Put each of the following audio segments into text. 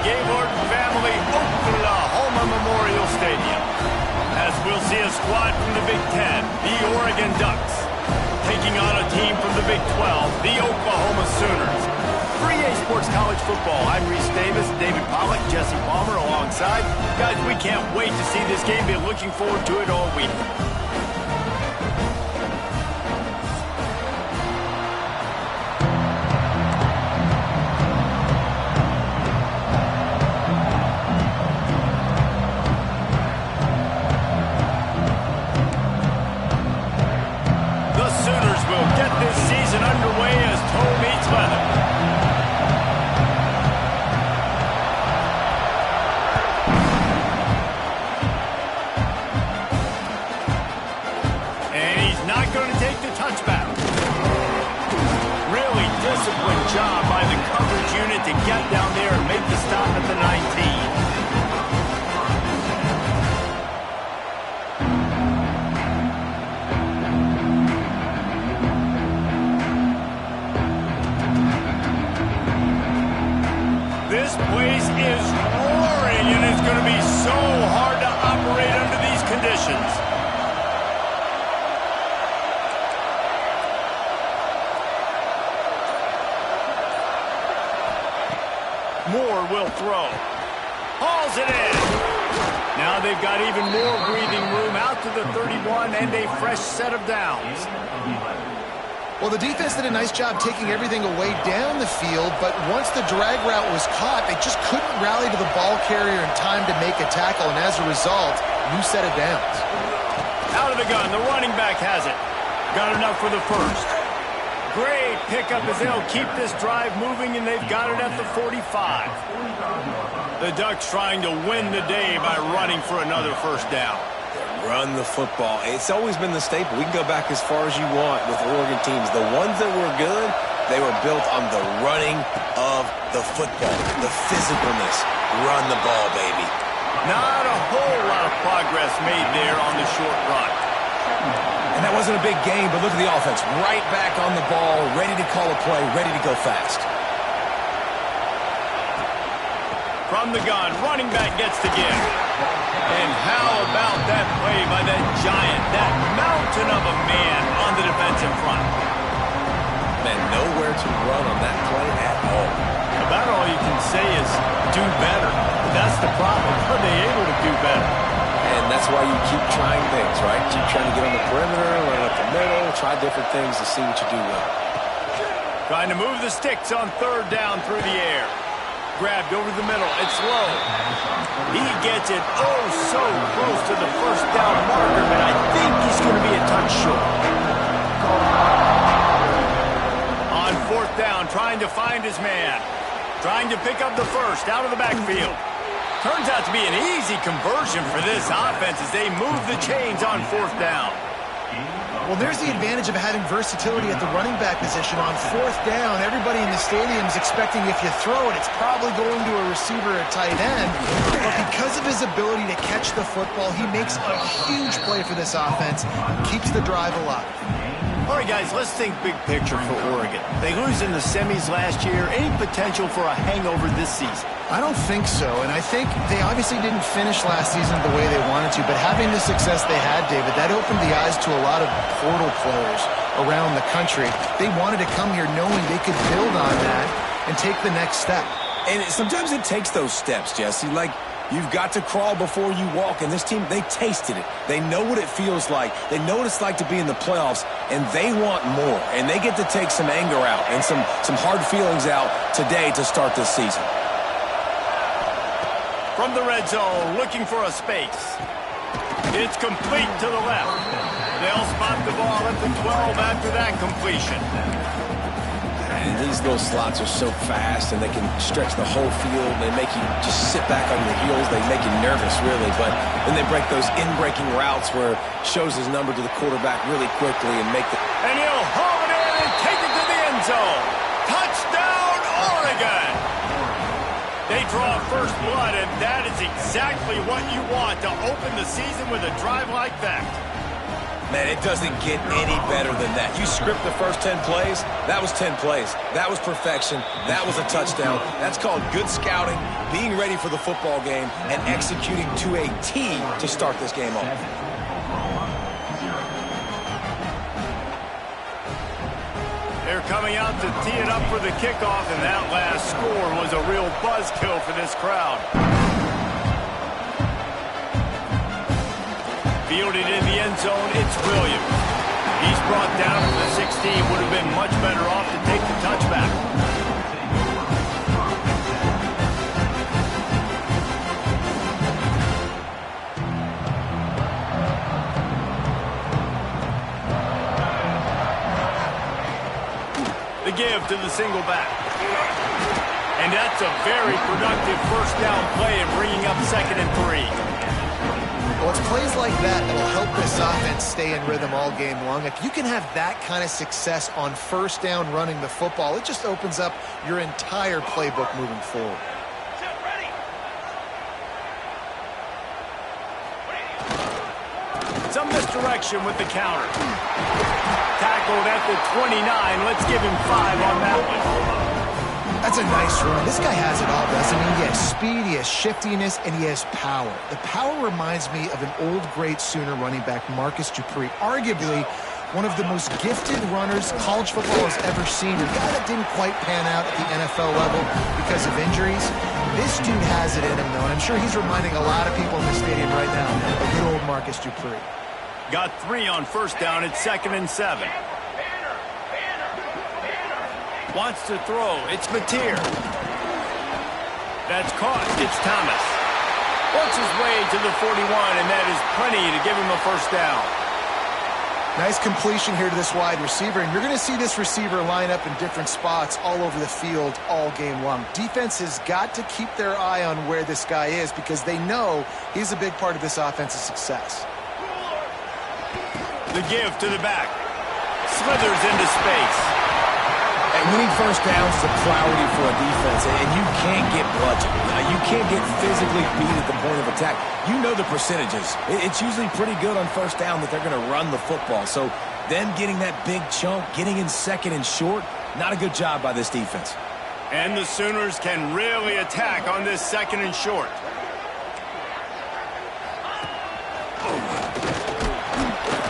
Gaylord family Oklahoma Memorial Stadium. As we'll see a squad from the Big Ten, the Oregon Ducks, taking on a team from the Big 12, the Oklahoma Sooners. 3A Sports College Football. I'm Reese Davis, David Pollack, Jesse Palmer alongside. Guys, we can't wait to see this game. Been looking forward to it all week. The Sooners will get this season underway as toe meets leather. Job by the coverage unit to get down there and make the stop at the 19. This place is roaring, and it's going to be so hard to operate under these conditions. Moore will throw. Hauls it in. Now they've got even more breathing room out to the 31 and a fresh set of downs. Well, the defense did a nice job taking everything away down the field, but once the drag route was caught, they just couldn't rally to the ball carrier in time to make a tackle, and as a result, new set of downs. Out of the gun, the running back has it. Got enough for the first. Great pickup as they'll keep this drive moving, and they've got it at the 45. The Ducks trying to win the day by running for another first down. Run the football. It's always been the staple. We can go back as far as you want with Oregon teams. The ones that were good, they were built on the running of the football, the physicalness. Run the ball, baby. Not a whole lot of progress made there on the short run. And that wasn't a big game, but look at the offense. Right back on the ball, ready to call a play, ready to go fast. From the gun, running back gets to give. And how about that play by that giant, that mountain of a man on the defensive front? Man, nowhere to run on that play at all. About all you can say is do better. That's the problem. Are they able to do better? And that's why you keep trying things, right? Keep trying to get on the perimeter, run up the middle, try different things to see what you do well. Trying to move the sticks on third down through the air. Grabbed over the middle. It's low. He gets it oh so close to the first down marker, but I think he's going to be a touch short. On fourth down, trying to find his man. Trying to pick up the first out of the backfield. Turns out to be an easy conversion for this offense as they move the chains on fourth down. Well, there's the advantage of having versatility at the running back position. On fourth down, everybody in the stadium is expecting if you throw it, it's probably going to a receiver or tight end. But because of his ability to catch the football, he makes a huge play for this offense, keeps the drive alive. All right, guys, let's think big picture for Oregon. They lose in the semis last year. Any potential for a hangover this season? I don't think so, and I think they obviously didn't finish last season the way they wanted to, but having the success they had, David, that opened the eyes to a lot of portal players around the country. They wanted to come here knowing they could build on that and take the next step. And sometimes it takes those steps, Jesse. Like, you've got to crawl before you walk, and this team, they tasted it. They know what it feels like. They know what it's like to be in the playoffs, and they want more. And they get to take some anger out and some hard feelings out today to start this season. From the red zone, looking for a space. It's complete to the left. They'll spot the ball at the 12 after that completion. And these little slots are so fast, and they can stretch the whole field. They make you just sit back on your heels. They make you nervous, really. But then they break those in-breaking routes where it shows his number to the quarterback really quickly and make the... And he'll haul it in and take it to the end zone. Touchdown, Oregon! They draw first blood, and that is exactly what you want to open the season with a drive like that. Man, it doesn't get any better than that. You script the first 10 plays, that was 10 plays. That was perfection. That was a touchdown. That's called good scouting, being ready for the football game, and executing to a T to start this game off. They're coming out to tee it up for the kickoff, and that last score was a real buzzkill for this crowd. Fielded in the end zone, it's Williams. He's brought down to the 16. Would have been much better off to take the touchback. The give to the single back. And that's a very productive first down play in bringing up 2nd and 3. Well, it's plays like that that'll help this offense stay in rhythm all game long. If you can have that kind of success on first down running the football, it just opens up your entire playbook moving forward. Some misdirection with the counter. Tackled at the 29. Let's give him 5 on that one. That's a nice run. This guy has it all, doesn't he? He has speed, he has shiftiness, and he has power. The power reminds me of an old great Sooner running back, Marcus Dupree. Arguably one of the most gifted runners college football has ever seen. A guy that didn't quite pan out at the NFL level because of injuries. This dude has it in him, though, and I'm sure he's reminding a lot of people in the stadium right now of good old Marcus Dupree. Got 3 on first down. It's 2nd and 7. Wants to throw. It's Mateer. That's caught. It's Thomas. Works his way to the 41, and that is plenty to give him a first down. Nice completion here to this wide receiver, and you're going to see this receiver line up in different spots all over the field all game long. Defense has got to keep their eye on where this guy is because they know he's a big part of this offense's success. The give to the back. Slithers into space. And winning first downs is a priority for a defense, and you can't get bludgeoned. You can't get physically beat at the point of attack. You know the percentages. It's usually pretty good on first down that they're going to run the football. So them getting that big chunk, getting in 2nd and short, not a good job by this defense. And the Sooners can really attack on this 2nd and short.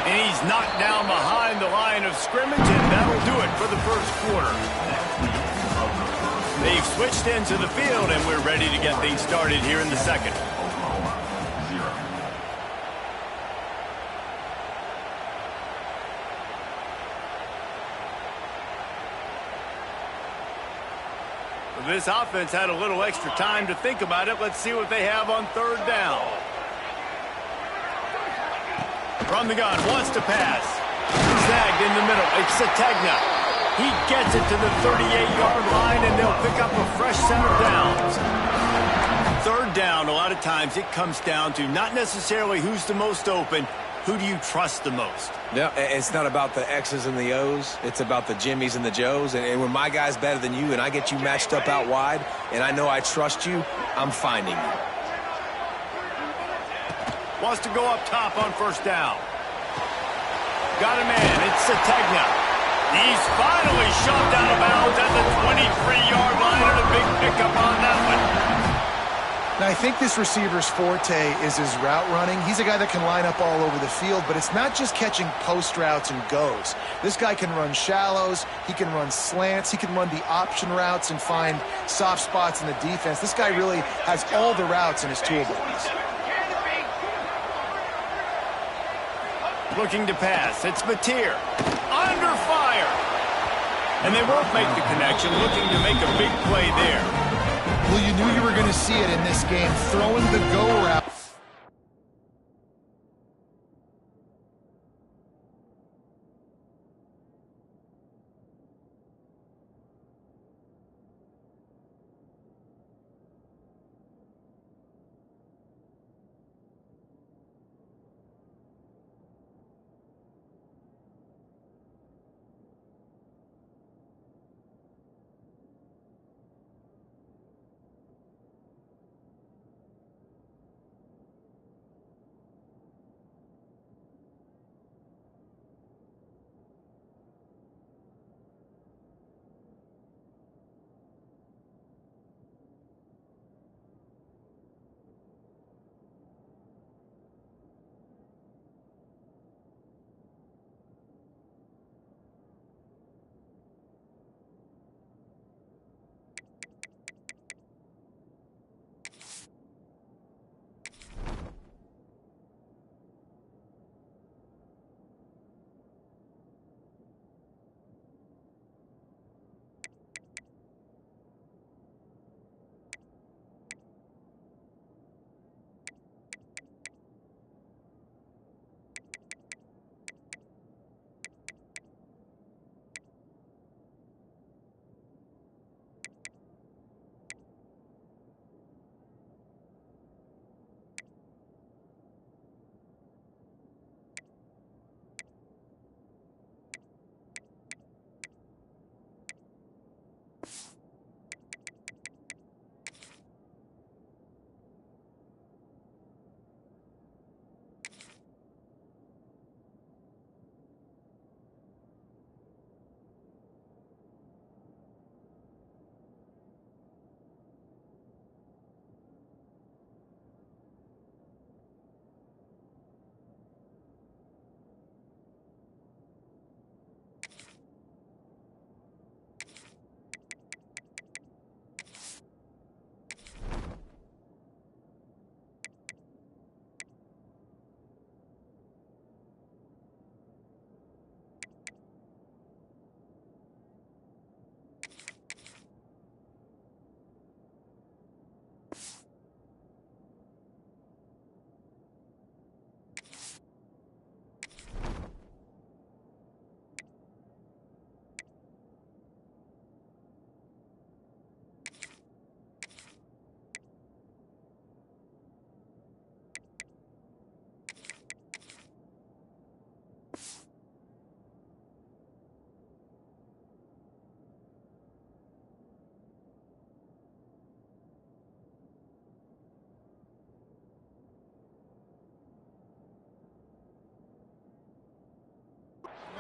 And he's knocked down behind the line of scrimmage, and that'll do it for the first quarter. They've switched into the field, and we're ready to get things started here in the second. This offense had a little extra time to think about it. Let's see what they have on 3rd down. From the gun, wants to pass. Zagged in the middle. It's Sategna. He gets it to the 38-yard line, and they'll pick up a fresh set of downs. 3rd down, a lot of times it comes down to not necessarily who's the most open, who do you trust the most? Yeah, it's not about the X's and the O's. It's about the Jimmys and the Joes. And when my guy's better than you and I get you matched up out wide and I know I trust you, I'm finding you. Wants to go up top on 1st down. Got a man. It's Sategna. He's finally shoved out of bounds at the 23-yard line, and a big pickup on that one. Now, I think this receiver's forte is his route running. He's a guy that can line up all over the field, but it's not just catching post routes and goes. This guy can run shallows, he can run slants, he can run the option routes and find soft spots in the defense. This guy really has all the routes in his toolbox. Looking to pass. It's Mateer. Under fire. And they won't make the connection. Looking to make a big play there. Well, you knew you were going to see it in this game. Throwing the go route.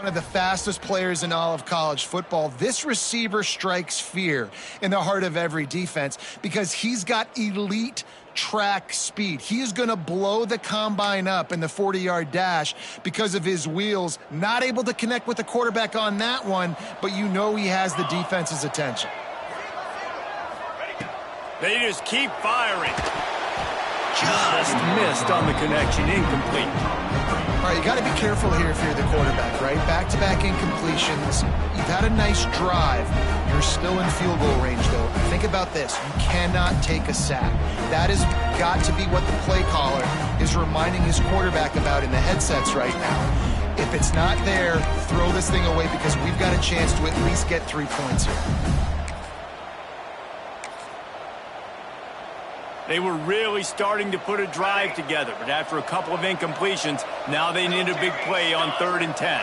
One of the fastest players in all of college football. This receiver strikes fear in the heart of every defense because he's got elite track speed. He is going to blow the combine up in the 40-yard dash because of his wheels. Not able to connect with the quarterback on that one, but you know he has the defense's attention. They just keep firing. Just missed on the connection, incomplete. All right, you got to be careful here if you're the quarterback, right? Back-to-back incompletions. You've had a nice drive. You're still in field goal range, though. Think about this. You cannot take a sack. That has got to be what the play caller is reminding his quarterback about in the headsets right now. If it's not there, throw this thing away because we've got a chance to at least get 3 points here. They were really starting to put a drive together, but after a couple of incompletions, now they need a big play on 3rd and 10.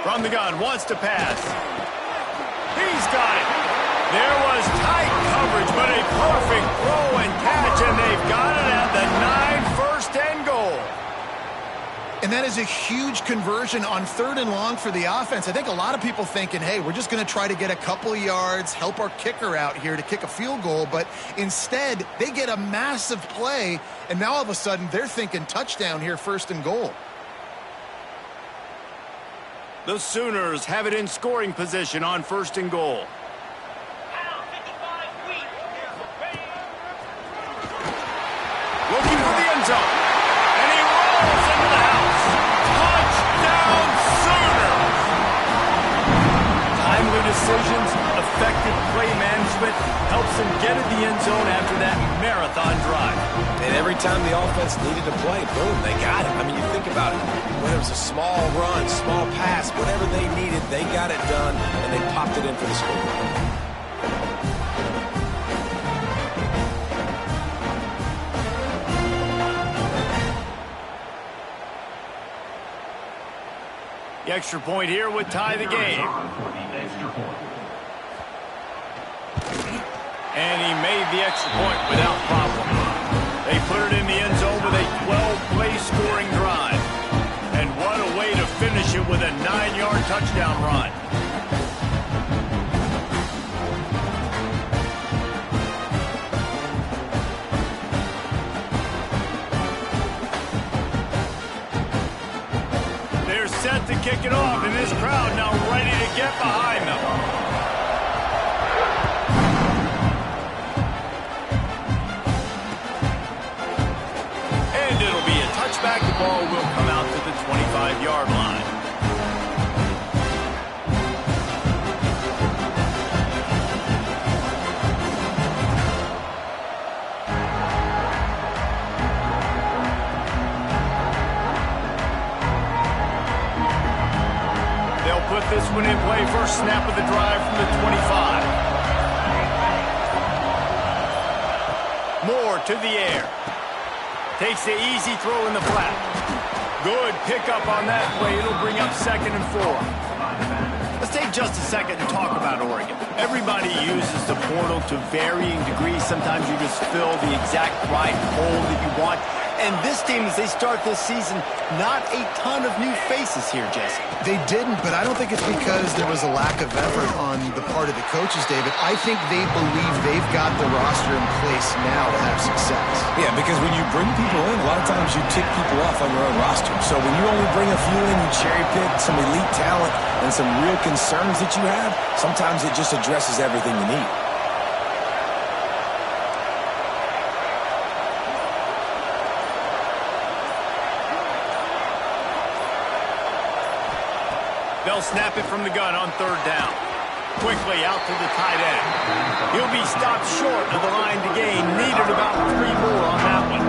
From the gun, wants to pass. He's got it. There was tight coverage, but a perfect throw and catch, and they've got it at the 9, 1st and goal. And that is a huge conversion on 3rd and long for the offense. I think a lot of people thinking, hey, we're just going to try to get a couple of yards, help our kicker out here to kick a field goal. But instead, they get a massive play, and now all of a sudden they're thinking touchdown here, 1st and goal. The Sooners have it in scoring position on 1st and goal. Looking for the end zone. And he rolls into the house. Touchdown Sooners! Timely decisions, effective play management helps them get at the end zone after that marathon drive. And every time the offense needed to play, boom, they got it. I mean, you think about it. Whether it was a small run, small pass, whatever they needed, they got it done, and they popped it in for the score. The extra point here would tie the game. And he made the extra point without problem. They put it in the end zone with a 12-play scoring drive. And what a way to finish it with a 9-yard touchdown run. They're set to kick it off, and this crowd now ready to get behind them. Touchback, the ball will come out to the 25-yard line. They'll put this one in play. First snap of the drive from the 25. Moore to the air. Takes the easy throw in the flat. Good pickup on that play. It'll bring up 2nd and 4. Let's take just a second and talk about Oregon. Everybody uses the portal to varying degrees. Sometimes you just fill the exact right hole that you want. And this team, as they start this season, not a ton of new faces here, Jesse. They didn't, but I don't think it's because there was a lack of effort on the part of the coaches, David. I think they believe they've got the roster in place now to have success. Yeah, because when you bring people in, a lot of times you tick people off on your own roster. So when you only bring a few in, you cherry pick some elite talent and some real concerns that you have, sometimes it just addresses everything you need. They'll snap it from the gun on 3rd down. Quickly out to the tight end. He'll be stopped short of the line to gain. Needed about 3 more on that one.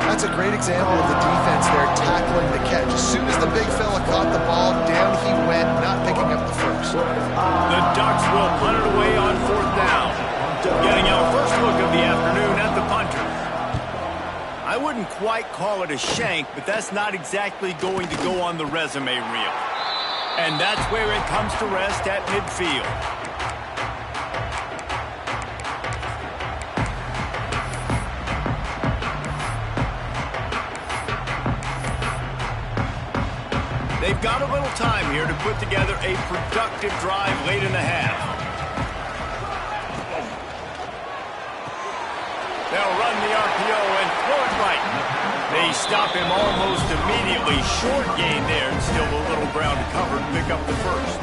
That's a great example of the defense there tackling the catch. As soon as the big fella caught the ball, down he went, not picking up the first. The Ducks will punt it away on 4th down. Getting our first look of the afternoon at the punter. I wouldn't quite call it a shank, but that's not exactly going to go on the resume reel. And that's where it comes to rest at midfield. got a little time here to put together a productive drive late in the half. They'll run the RPO and throw it right. They stop him almost immediately. Short gain there, and still a little ground to cover to pick up the first.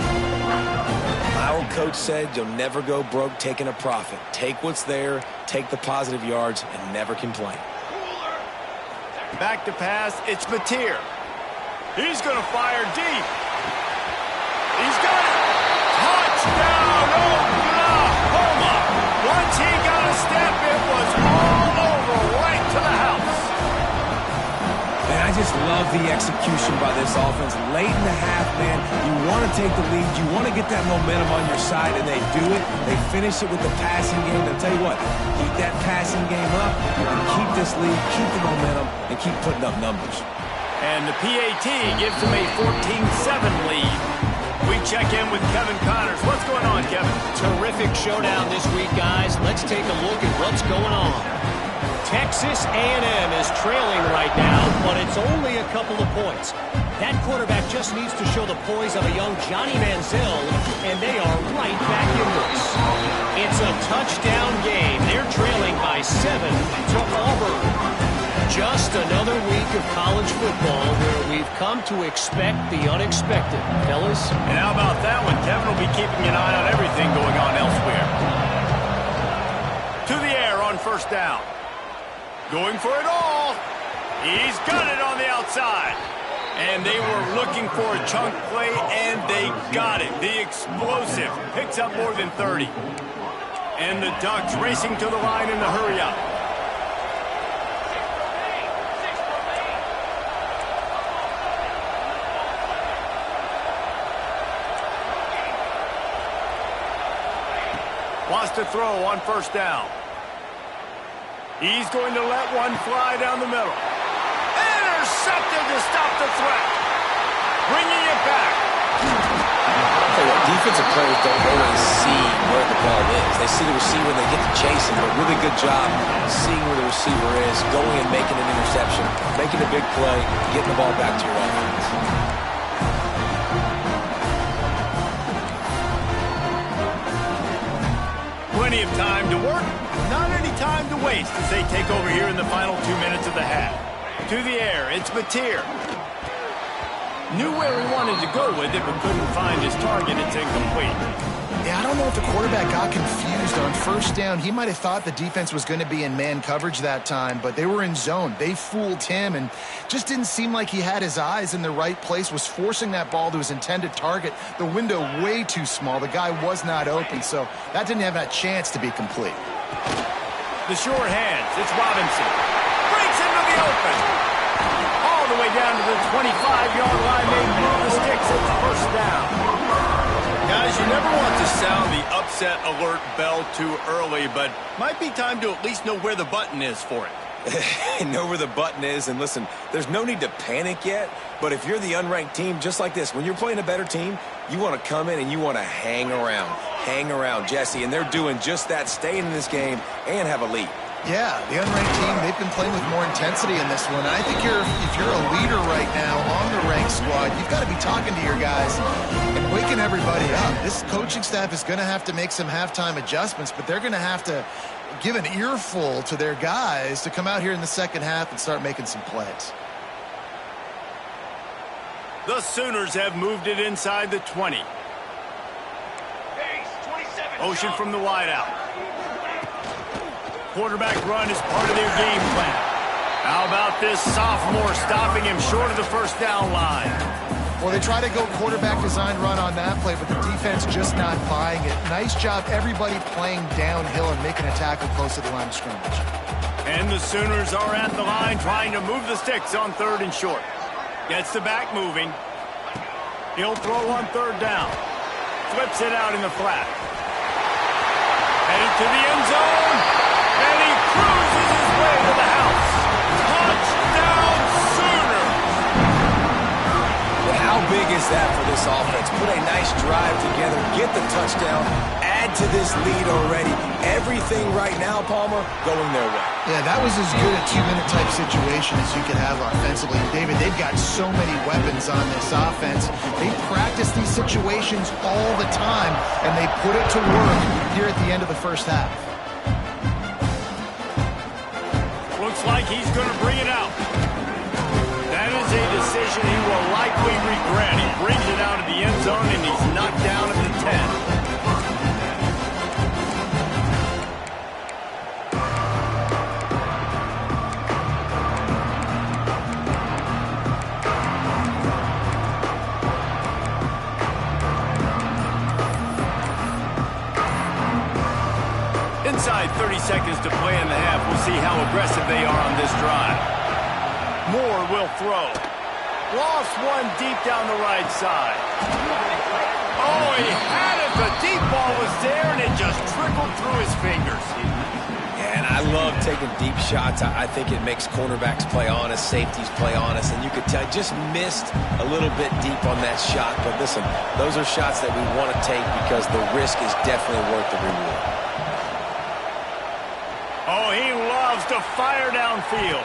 My old coach said you'll never go broke taking a profit. Take what's there, take the positive yards, and never complain. Back to pass, it's Mateer. He's going to fire deep. He's got it. Touchdown, Oklahoma. Once he got a step, it was all over, right to the house. Man, I just love the execution by this offense. Late in the half, man, you want to take the lead. You want to get that momentum on your side, and they do it. They finish it with the passing game. I'll tell you what, keep that passing game up. You can keep this lead, keep the momentum, and keep putting up numbers. And the PAT gives them a 14-7 lead. We check in with Kevin Connors. What's going on, Kevin? Terrific showdown this week, guys. Let's take a look at what's going on. Texas A&M is trailing right now, but it's only a couple of points. That quarterback just needs to show the poise of a young Johnny Manziel, and they are right back in this. It's a touchdown game. They're trailing by 7 to Auburn. Just another week of college football where we've come to expect the unexpected, fellas. And how about that one? Kevin will be keeping an eye on everything going on elsewhere. To the air on first down. Going for it all. He's got it on the outside. And they were looking for a chunk play, and they got it. The explosive picks up more than 30. And the Ducks racing to the line in the hurry-up. Wants to throw on first down. He's going to let one fly down the middle. Intercepted to stop the threat. Bringing it back. I'll tell you what, defensive players don't always see where the ball is. They see the receiver and they get to chase him. But a really good job seeing where the receiver is, going and making an interception, making a big play, getting the ball back to your offense. Plenty of time to work, not any time to waste as they take over here in the final 2 minutes of the half. To the air, it's Mateer. Knew where he wanted to go with it, but couldn't find his target. It's incomplete. Yeah, I don't know if the quarterback got confused on first down. He might have thought the defense was going to be in man coverage that time, but they were in zone. They fooled him and just didn't seem like he had his eyes in the right place, was forcing that ball to his intended target. The window way too small. The guy was not open, so that didn't have that chance to be complete. The short hands, it's Robinson. Breaks into the open. All the way down to the 25-yard line. They move the sticks. It's first down. Guys, you never want to sound the upset alert bell too early, but might be time to at least know where the button is for it. Know where the button is, and listen, there's no need to panic yet, but if you're the unranked team, just like this, when you're playing a better team, you want to come in and you want to hang around, Jesse, and they're doing just that, staying in this game and have a lead. Yeah, the unranked team, they've been playing with more intensity in this one. I think if you're a leader right now on the ranked squad, you've got to be talking to your guys and waking everybody up. This coaching staff is going to have to make some halftime adjustments, but they're going to have to give an earful to their guys to come out here in the second half and start making some plays. The Sooners have moved it inside the 20. Motion from the wideout. Quarterback run is part of their game plan. How about this sophomore stopping him short of the first down line? Well, they try to go quarterback design run on that play, but the defense just not buying it. Nice job, everybody playing downhill and making a tackle close to the line of scrimmage. And the Sooners are at the line trying to move the sticks on third and short. Gets the back moving. He'll throw on third down. Flips it out in the flat. Headed to the end zone. And he cruises his way to the house. Touchdown, Sooners! Well, how big is that for this offense? Put a nice drive together, get the touchdown, add to this lead already. Everything everything right now, Palmer, going their way. Yeah, that was as good a two-minute type situation as you could have offensively. David, they've got so many weapons on this offense. They practice these situations all the time, and they put it to work here at the end of the first half. Looks like he's going to bring it out. That is a decision he will likely regret. He brings it out of the end zone, and he's knocked down at the 10. Inside 30 seconds to play in the half. We'll see how aggressive they are on this drive. Moore will throw. Lost one deep down the right side. Oh, he had it. The deep ball was there, and it just trickled through his fingers. Yeah, and I love taking deep shots. I think it makes cornerbacks play honest, safeties play honest, and you could tell just missed a little bit deep on that shot. But listen, those are shots that we want to take because the risk is definitely worth the reward. Oh, he loves to fire downfield.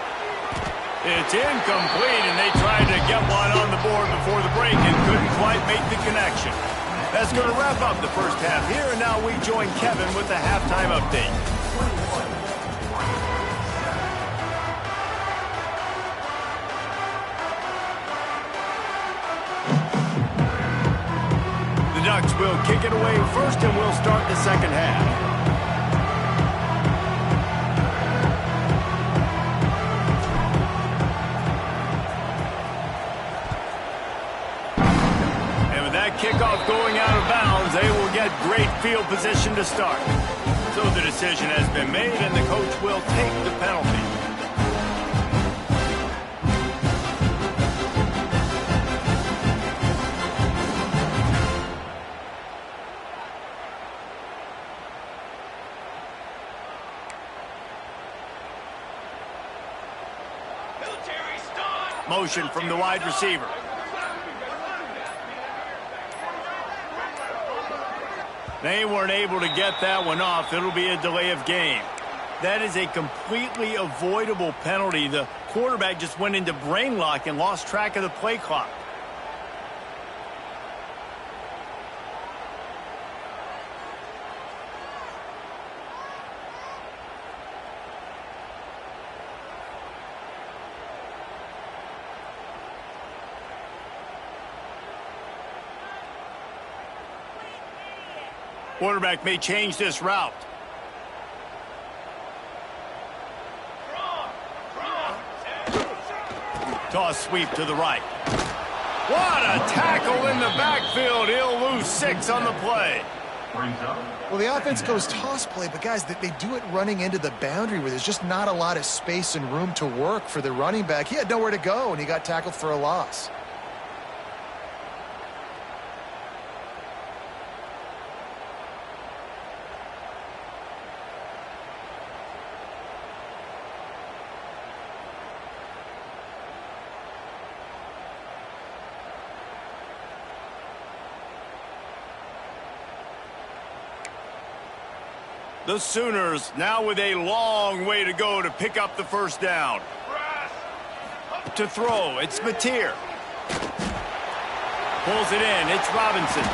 It's incomplete, and they tried to get one on the board before the break and couldn't quite make the connection. That's going to wrap up the first half here, and now we join Kevin with the halftime update. The Ducks will kick it away first, and we'll start the second half. Kickoff going out of bounds. They will get great field position to start. So the decision has been made, and the coach will take the penalty. Motion from the wide receiver. They weren't able to get that one off. It'll be a delay of game. That is a completely avoidable penalty. The quarterback just went into brain lock and lost track of the play clock. Quarterback may change this route. Toss sweep to the right. What a tackle in the backfield. He'll lose 6 on the play. Well, the offense goes toss play, but guys, they do it running into the boundary where there's just not a lot of space and room to work for the running back. He had nowhere to go, and he got tackled for a loss. The Sooners now with a long way to go to pick up the first down. To throw, it's Mateer. Pulls it in, it's Robinson.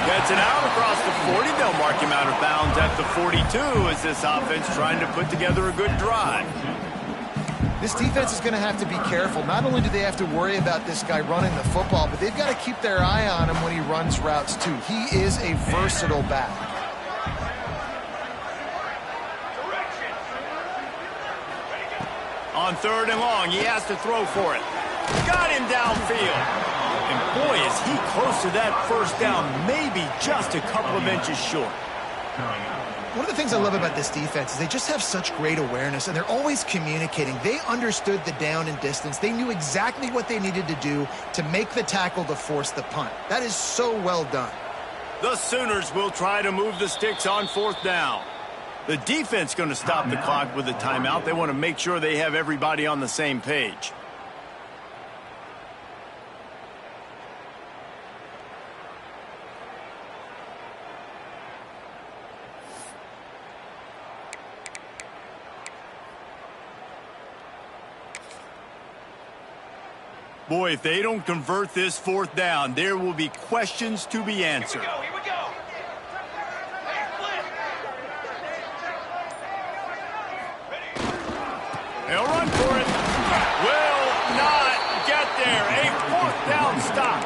Gets it out across the 40. They'll mark him out of bounds at the 42 as this offense trying to put together a good drive. This defense is going to have to be careful. Not only do they have to worry about this guy running the football, but they've got to keep their eye on him when he runs routes too. He is a versatile back. On 3rd and long, he has to throw for it. Got him downfield. And boy, is he close to that first down, maybe just a couple of inches short. One of the things I love about this defense is they just have such great awareness, and they're always communicating. They understood the down and distance. They knew exactly what they needed to do to make the tackle to force the punt. That is so well done. The Sooners will try to move the sticks on 4th down. The defense going to stop the clock with a timeout. They want to make sure they have everybody on the same page. Boy, if they don't convert this fourth down, there will be questions to be answered. Here we go. They'll run for it. Will not get there. A fourth down stop.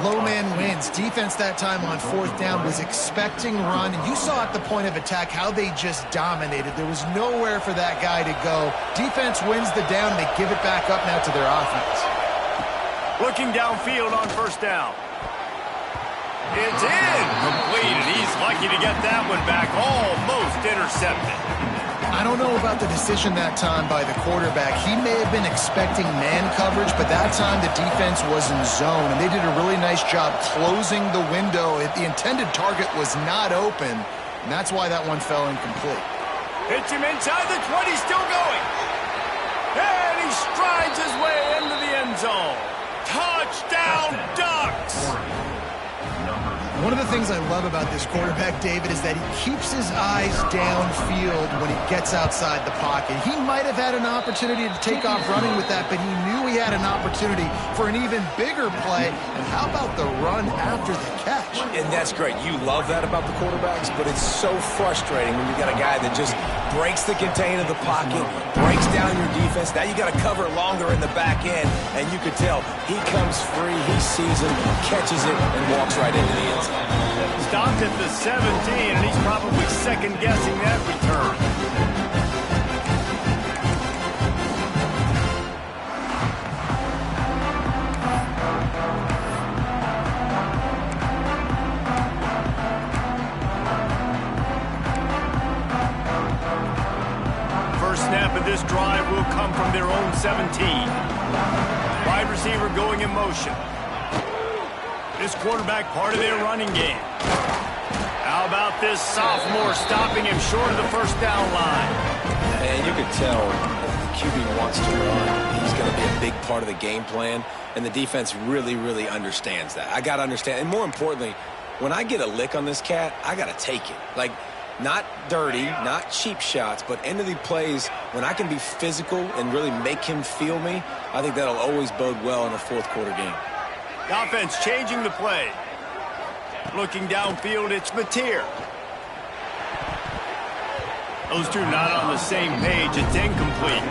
Low man wins. Defense that time on fourth down was expecting run. And you saw at the point of attack how they just dominated. There was nowhere for that guy to go. Defense wins the down. They give it back up now to their offense. Looking downfield on first down. It's incomplete, and he's lucky to get that one back. Almost intercepted. I don't know about the decision that time by the quarterback. He may have been expecting man coverage, but that time the defense was in zone, and they did a really nice job closing the window. The intended target was not open, and that's why that one fell incomplete. Hits him inside the 20, still going. And he strides his way into the end zone. Touchdown, Ducks! One of the things I love about this quarterback, David, is that he keeps his eyes downfield when he gets outside the pocket. He might have had an opportunity to take off running with that, but he knew he had an opportunity for an even bigger play. And how about the run after the catch? And that's great. You love that about the quarterbacks, but it's so frustrating when you got a guy that just breaks the contain of the pocket, breaks down your defense. Now you got to cover longer in the back end, and you could tell he comes free, he sees him, catches it, and walks right into the end zone. Stopped at the 17, and he's probably second-guessing that return. First snap of this drive will come from their own 17. Wide receiver going in motion. This quarterback part of their running game. How about this sophomore stopping him short of the first down line? And you can tell the QB wants to run. He's going to be a big part of the game plan, and the defense really, really understands that. I got to understand, and more importantly, when I get a lick on this cat, I got to take it. Like, not dirty, not cheap shots, but end of the plays, when I can be physical and really make him feel me, I think that'll always bode well in a fourth quarter game. The offense changing the play. Looking downfield, it's Mateer. Those two not on the same page. It's incomplete.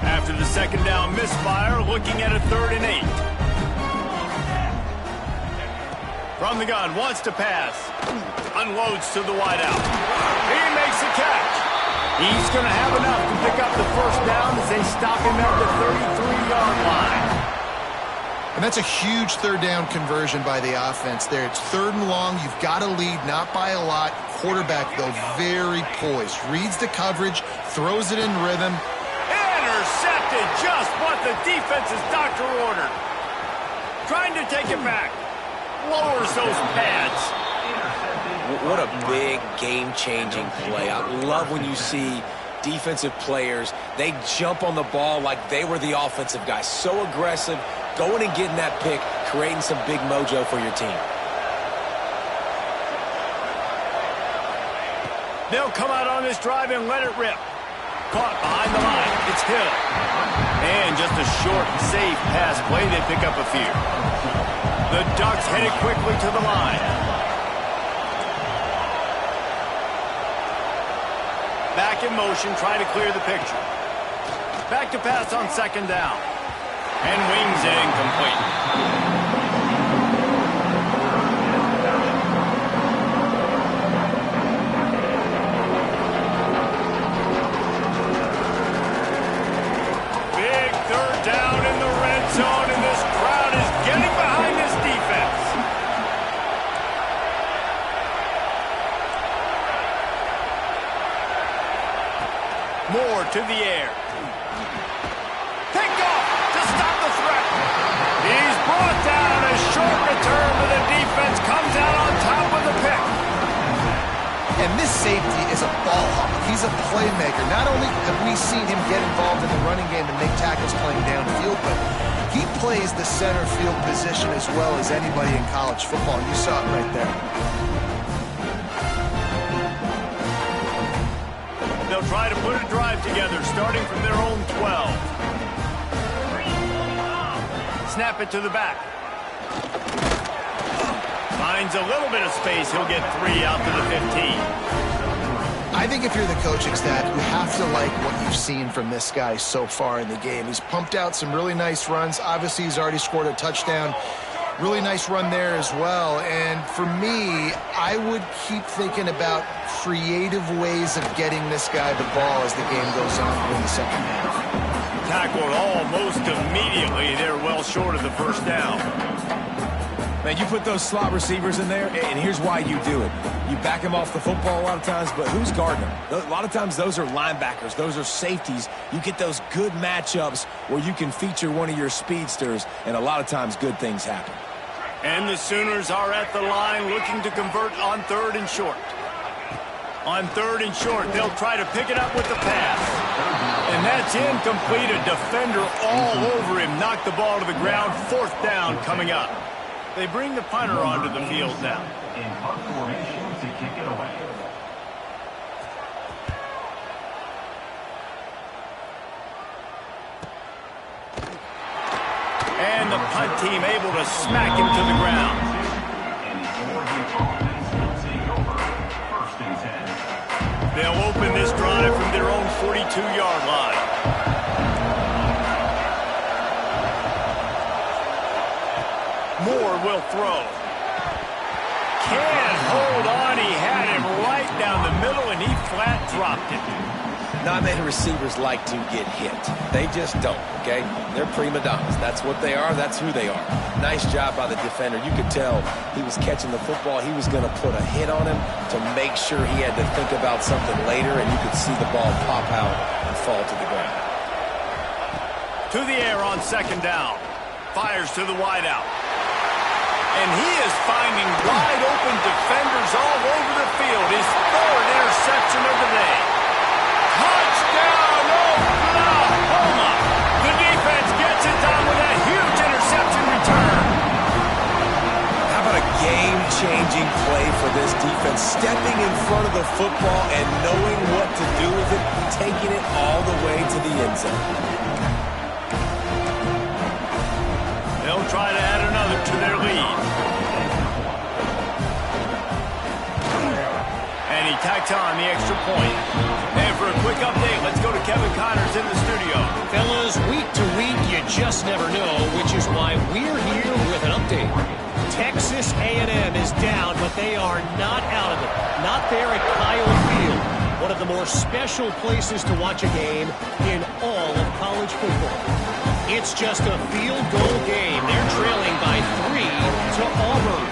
After the second down misfire, looking at a 3rd and 8. From the gun, wants to pass. Unloads to the wideout. He makes a catch. He's going to have enough to pick up the first down as they stop him at the 33-yard line. And that's a huge third down conversion by the offense there. It's 3rd and long. You've got to lead, not by a lot. Quarterback, though, very poised. Reads the coverage, throws it in rhythm. Intercepted, just what the defense's doctor ordered. Trying to take it back. Lowers those pads. What a big game-changing play. I love when you see defensive players, they jump on the ball like they were the offensive guys. So aggressive, going and getting that pick, creating some big mojo for your team. They'll come out on this drive and let it rip. Caught behind the line. It's Hill. And just a short, safe pass play. They pick up a few. The Ducks headed quickly to the line. Back in motion, trying to clear the picture. Back to pass on second down. And wings it incomplete. Down in the red zone, and this crowd is getting behind this defense. Moore to the air. Picked off to stop the threat. He's brought down. A short return, but the defense comes out on top with the pick. And this safety is a ball hawk. He's a playmaker. Not only have we seen him get involved in the running game and make tackles playing downfield, but He plays the center field position as well as anybody in college football. You saw it right there. They'll try to put a drive together, starting from their own 12. Snap it to the back. Finds a little bit of space. He'll get 3 out to the 15. I think if you're the coaching staff, you have to like what you've seen from this guy so far in the game. He's pumped out some really nice runs. Obviously, he's already scored a touchdown. Really nice run there as well. And for me, I would keep thinking about creative ways of getting this guy the ball as the game goes on in the second half. Tackled almost immediately. They're well short of the first down. Man, you put those slot receivers in there, and here's why you do it. You back them off the football a lot of times, but who's guarding them? A lot of times those are linebackers. Those are safeties. You get those good matchups where you can feature one of your speedsters, and a lot of times good things happen. And the Sooners are at the line looking to convert on 3rd and short. On 3rd and short, they'll try to pick it up with the pass. And that's incomplete. A defender all over him. Knocked the ball to the ground. 4th down coming up. They bring the punter onto the field now. In punt formation to kick it away. And the punt team able to smack him to the ground. And for the offense, will take over 1st and 10. They'll open this drive from their own 42-yard line. Moore will throw. Can't hold on. He had him right down the middle, and he flat dropped it. Not many receivers like to get hit. They just don't, okay? They're prima donnas. That's what they are. That's who they are. Nice job by the defender. You could tell he was catching the football. He was going to put a hit on him to make sure he had to think about something later, and you could see the ball pop out and fall to the ground. To the air on 2nd down. Fires to the wideout. And he is finding wide-open defenders all over the field. His 3rd interception of the day. Touchdown, Oklahoma! The defense gets it done with a huge interception return. How about a game-changing play for this defense? Stepping in front of the football and knowing what to do with it, taking it all the way to the end zone. They'll try to add another to their lead. And he tacks on the extra point. And for a quick update, let's go to Kevin Connors in the studio. Fellas, week to week, you just never know, which is why we're here with an update. Texas A&M is down, but they are not out of it. Not there at Kyle Field, one of the more special places to watch a game in all of college football. It's just a field goal game. They're trailing by 3 to Auburn.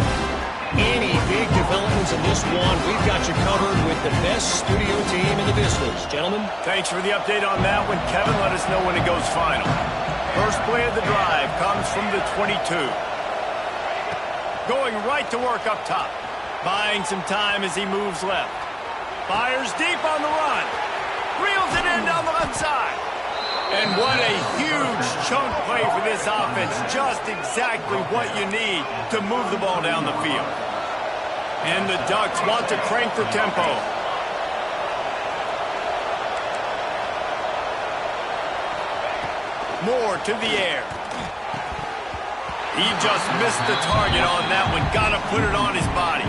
Any big developments in this one, we've got you covered with the best studio team in the business. Gentlemen. Thanks for the update on that one. Kevin, let us know when it goes final. First play of the drive comes from the 22. Going right to work up top. Buying some time as he moves left. Fires deep on the run. Reels it in down the left side. And what a huge chunk play for this offense. Just exactly what you need to move the ball down the field. And the Ducks want to crank the tempo. Moore to the air. He just missed the target on that one. Got to put it on his body.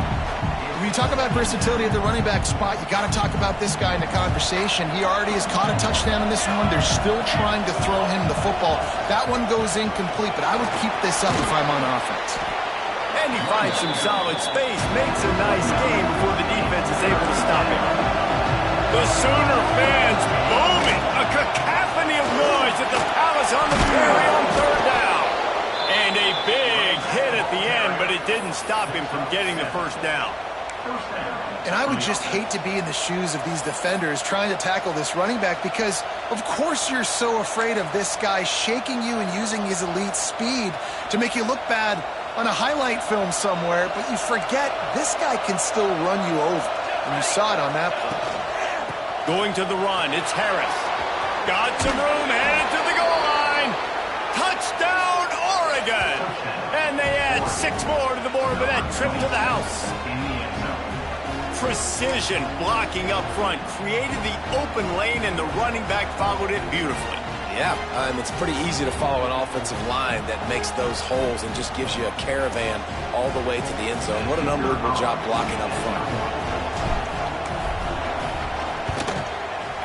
When you talk about versatility at the running back spot, you got to talk about this guy in the conversation. He already has caught a touchdown in this one. They're still trying to throw him the football. That one goes incomplete, but I would keep this up if I'm on offense. And he finds some solid space, makes a nice game before the defense is able to stop him. The Sooner fans booming. A cacophony of noise at the Palace on the Prairie on 3rd down. And a big hit at the end, but it didn't stop him from getting the first down. And I would just hate to be in the shoes of these defenders trying to tackle this running back because, of course, you're so afraid of this guy shaking you and using his elite speed to make you look bad on a highlight film somewhere, but you forget this guy can still run you over. And you saw it on that play. Going to the run, it's Harris. Got some room, headed to the goal line. Touchdown, forward with that trip to the house. In the end zone. Precision blocking up front created the open lane, and the running back followed it beautifully. Yeah, it's pretty easy to follow an offensive line that makes those holes and just gives you a caravan all the way to the end zone. What an unbelievable job blocking up front.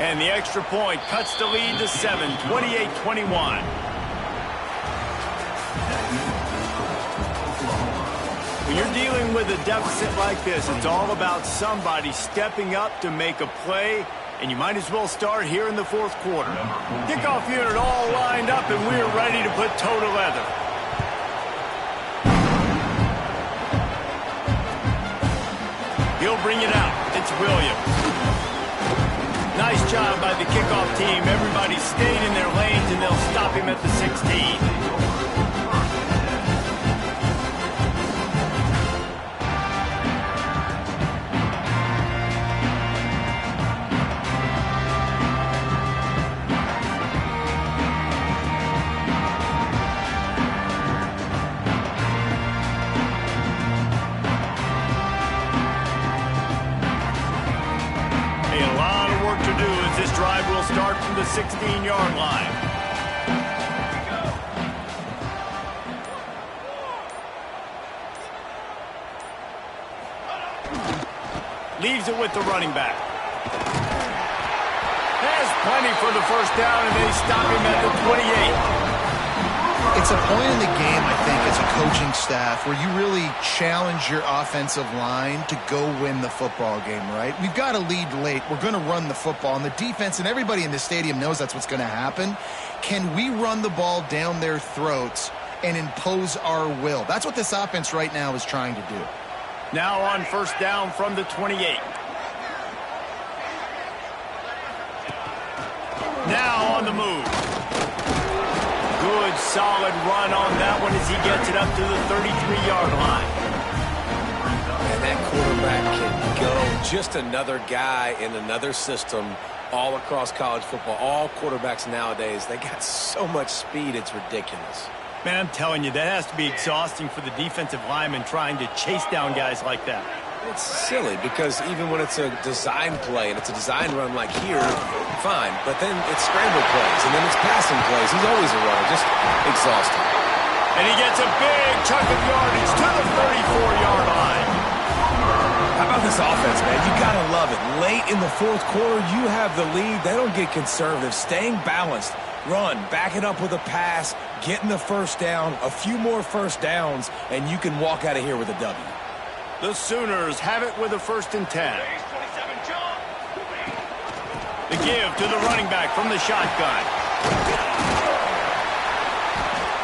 And the extra point cuts the lead to 7, 28-21. When you're dealing with a deficit like this, it's all about somebody stepping up to make a play, and you might as well start here in the fourth quarter. Kickoff unit all lined up, and we're ready to put toe to leather. He'll bring it out. It's Williams. Nice job by the kickoff team. Everybody stayed in their lanes, and they'll stop him at the 16. Start from the 16-yard line. Leaves it with the running back. Has plenty for the first down, and they stop him at the 28. It's a point in the game, I think, as a coaching staff where you really challenge your offensive line to go win the football game, right? We've got a lead late. We're going to run the football, and the defense and everybody in the stadium knows that's what's going to happen. Can we run the ball down their throats and impose our will? That's what this offense right now is trying to do. Now on first down from the 28. Now on the move. Good, solid run on that one as he gets it up to the 33-yard line. And that quarterback can go. Just another guy in another system all across college football. All quarterbacks nowadays, they got so much speed, it's ridiculous. Man, I'm telling you, that has to be exhausting for the defensive lineman trying to chase down guys like that. It's silly because even when it's a design play and it's a design run like here, fine. But then it's scramble plays and then it's passing plays. He's always a runner, just exhausting. And he gets a big chunk of yardage to the 34-yard line. How about this offense, man? You got to love it. Late in the fourth quarter, you have the lead. They don't get conservative. Staying balanced. Run, back it up with a pass, getting the first down, a few more first downs, and you can walk out of here with a W. The Sooners have it with a 1st and 10. The give to the running back from the shotgun.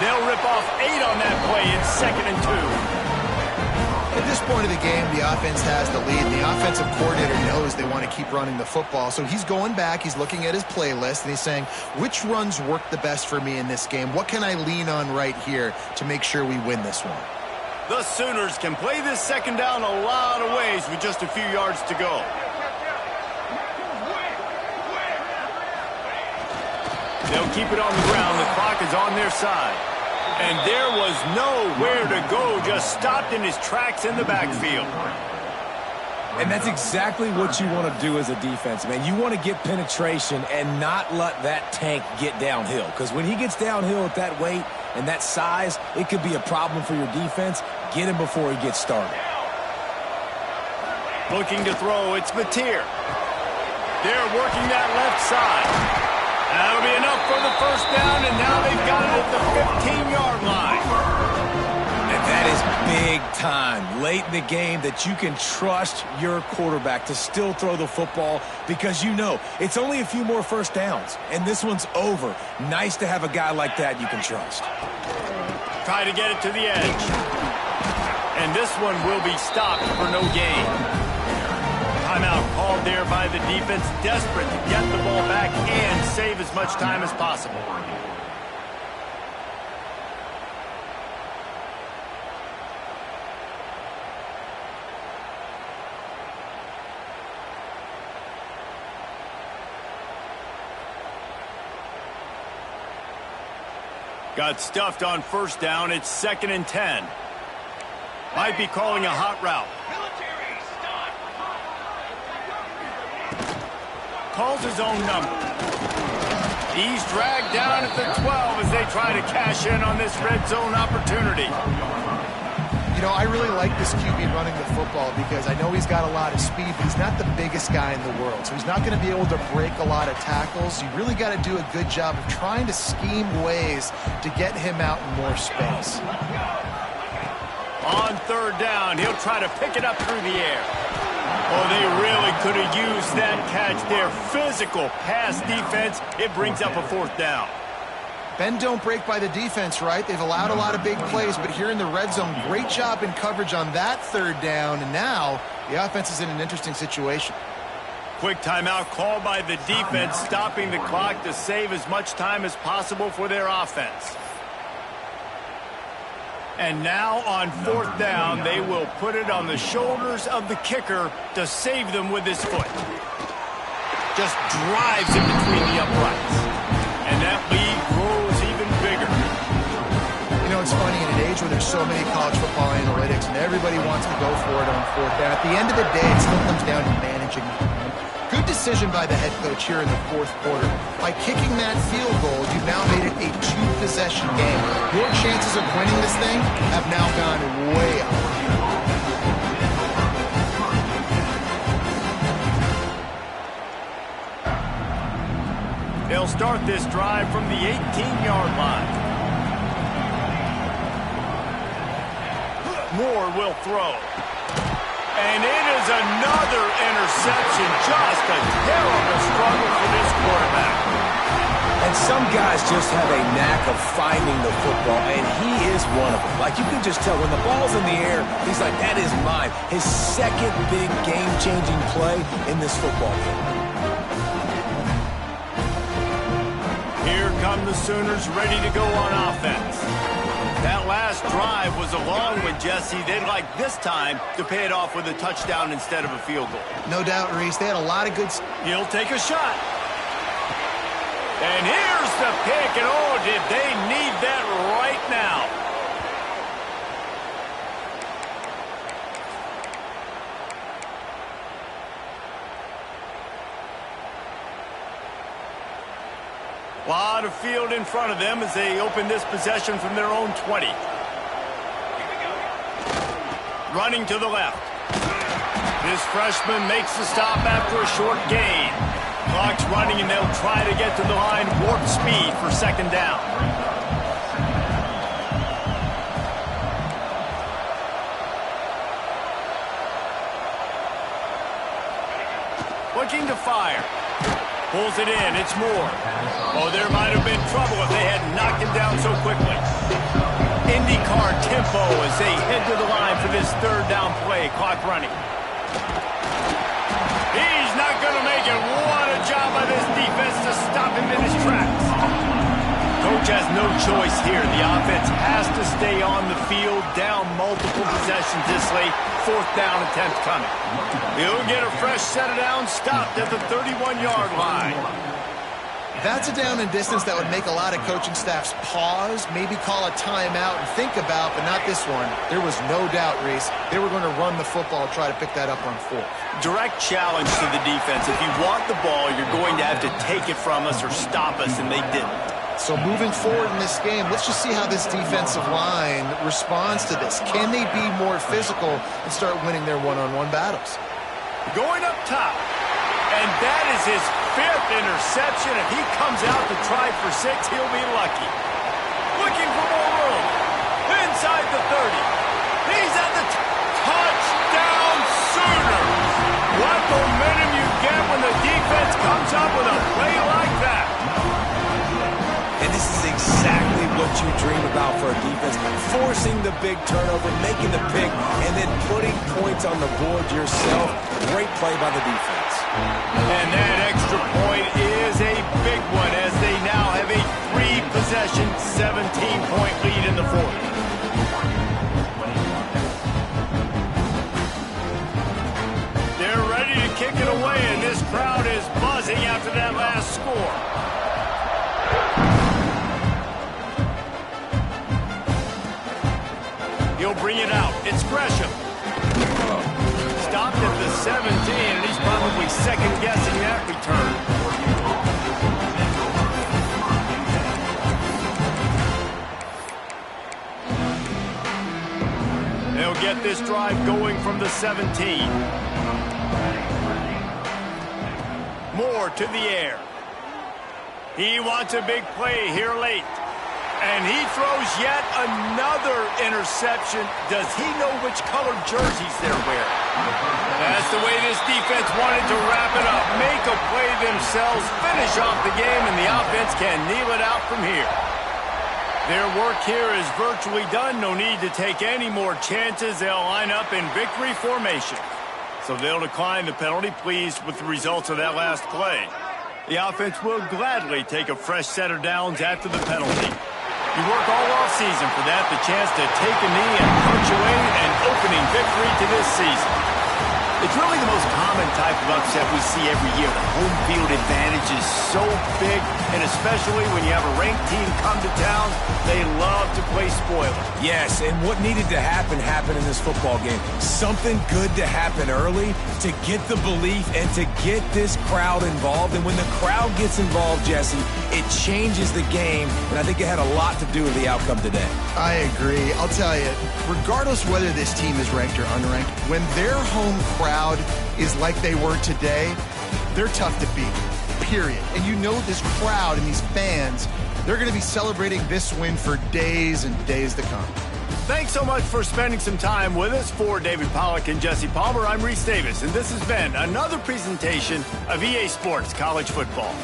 They'll rip off 8 on that play. It's 2nd and 2. At this point of the game, the offense has the lead. The offensive coordinator knows they want to keep running the football. So he's going back, he's looking at his playlist, and he's saying, which runs work the best for me in this game? What can I lean on right here to make sure we win this one? The Sooners can play this second down a lot of ways with just a few yards to go. They'll keep it on the ground. The clock is on their side. And there was nowhere to go, just stopped in his tracks in the backfield. And that's exactly what you want to do as a defense, man. You want to get penetration and not let that tank get downhill. Because when he gets downhill at that weight and that size, it could be a problem for your defense. Get him before he gets started. Looking to throw, it's Mateer. They're working that left side. That'll be enough for the first down, and now they've got it at the 15-yard line. And that is big time late in the game that you can trust your quarterback to still throw the football because you know it's only a few more first downs, and this one's over. Nice to have a guy like that you can trust. Try to get it to the edge. And this one will be stopped for no gain. Timeout called there by the defense, desperate to get the ball back and save as much time as possible. Got stuffed on first down. It's 2nd and 10. Might be calling a hot route. Calls his own number. He's dragged down at the 12 as they try to cash in on this red zone opportunity. You know, I really like this QB running the football because I know he's got a lot of speed, but he's not the biggest guy in the world. So he's not going to be able to break a lot of tackles. You really got to do a good job of trying to scheme ways to get him out in more space. On third down, he'll try to pick it up through the air. Oh, they really could have used that catch there. Physical pass defense. It brings up a fourth down. Bend don't break by the defense, right? They've allowed a lot of big plays, but here in the red zone, great job in coverage on that third down, and now the offense is in an interesting situation. Quick timeout called by the defense, stopping the clock to save as much time as possible for their offense. And now on fourth down, they will put it on the shoulders of the kicker to save them with his foot. Just drives it between the uprights. And that lead grows even bigger. You know, it's funny, in an age where there's so many college football analytics and everybody wants to go for it on fourth down, at the end of the day, it still comes down to managing the game. Good decision by the head coach here in the fourth quarter. By kicking that field goal, you've now made it a two-possession game. Your chances of winning this thing have now gone way up. They'll start this drive from the 18-yard line. Moore will throw. And it is another interception. Just a terrible struggle for this quarterback. And some guys just have a knack of finding the football, and he is one of them. Like, you can just tell when the ball's in the air, he's like, that is mine. His second big game-changing play in this football game. Here come the Sooners ready to go on offense. That last drive was a long one, Jesse. They'd like this time to pay it off with a touchdown instead of a field goal. No doubt, Reese. They had a lot of good... He'll take a shot. And here's the pick. And oh, did they need that right now. A lot of field in front of them as they open this possession from their own 20. Running to the left. This freshman makes the stop after a short gain. Clock's running and they'll try to get to the line warp speed for second down. Looking to fire. Pulls it in. It's Moore. Oh, there might have been trouble if they had knocked him down so quickly. IndyCar tempo as they head to the line for this third down play. Clock running. He's not going to make it. What a job by this defense to stop him in his tracks. Coach has no choice here. The offense has to stay on the field, down multiple possessions this late. Fourth down attempt coming. He'll get a fresh set of downs, stopped at the 31-yard line. That's a down and distance that would make a lot of coaching staffs pause, maybe call a timeout and think about, but not this one. There was no doubt, Reese, they were going to run the football, try to pick that up on fourth. Direct challenge to the defense. If you want the ball, you're going to have to take it from us or stop us, and they didn't. So moving forward in this game, let's just see how this defensive line responds to this. Can they be more physical and start winning their one-on-one battles? Going up top. And that is his fifth interception. If he comes out to try for 6, he'll be lucky. Looking for more room. Inside the 30. He's at the touchdown Sooners. What momentum you get when the defense comes up with a play like that. And this is exactly what you dream about for a defense. Forcing the big turnover, making the pick, and then putting points on the board yourself. Great play by the defense. And that extra point is a big one as they now have a 3-possession, 17-point lead in the fourth. They're ready to kick it away, and this crowd is buzzing after that last score. He'll bring it out. It's Gresham. second-guessing that return. They'll get this drive going from the 17. Moore to the air. He wants a big play here late. And he throws yet another interception. Does he know which colored jerseys they're wearing? That's the way this defense wanted to wrap it up. Make a play themselves, finish off the game, and the offense can kneel it out from here. Their work here is virtually done. No need to take any more chances. They'll line up in victory formation. So they'll decline the penalty, pleased with the results of that last play. The offense will gladly take a fresh set of downs after the penalty. You work all offseason for that, the chance to take a knee and punctuate an opening victory to this season. It's really the most common type of upset we see every year. The home field advantage is so big, and especially when you have a ranked team come to town, they love to play spoiler. Yes, and what needed to happen happened in this football game. Something good to happen early to get the belief and to get this crowd involved. And when the crowd gets involved, Jesse, it changes the game, and I think it had a lot to do with the outcome today. I agree. I'll tell you, regardless whether this team is ranked or unranked, when their home crowd is like they were today, they're tough to beat, period. And you know this crowd and these fans, they're going to be celebrating this win for days and days to come. Thanks so much for spending some time with us. For David Pollack and Jesse Palmer, I'm Reese Davis, and this has been another presentation of EA Sports College Football.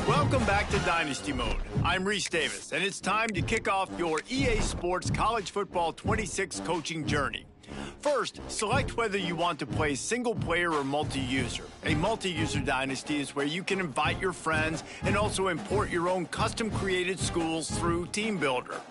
Welcome back to Dynasty Mode. I'm Reese Davis, and it's time to kick off your EA Sports College Football 26 coaching journey. First, select whether you want to play single-player or multi-user. A multi-user dynasty is where you can invite your friends and also import your own custom-created schools through Team Builder.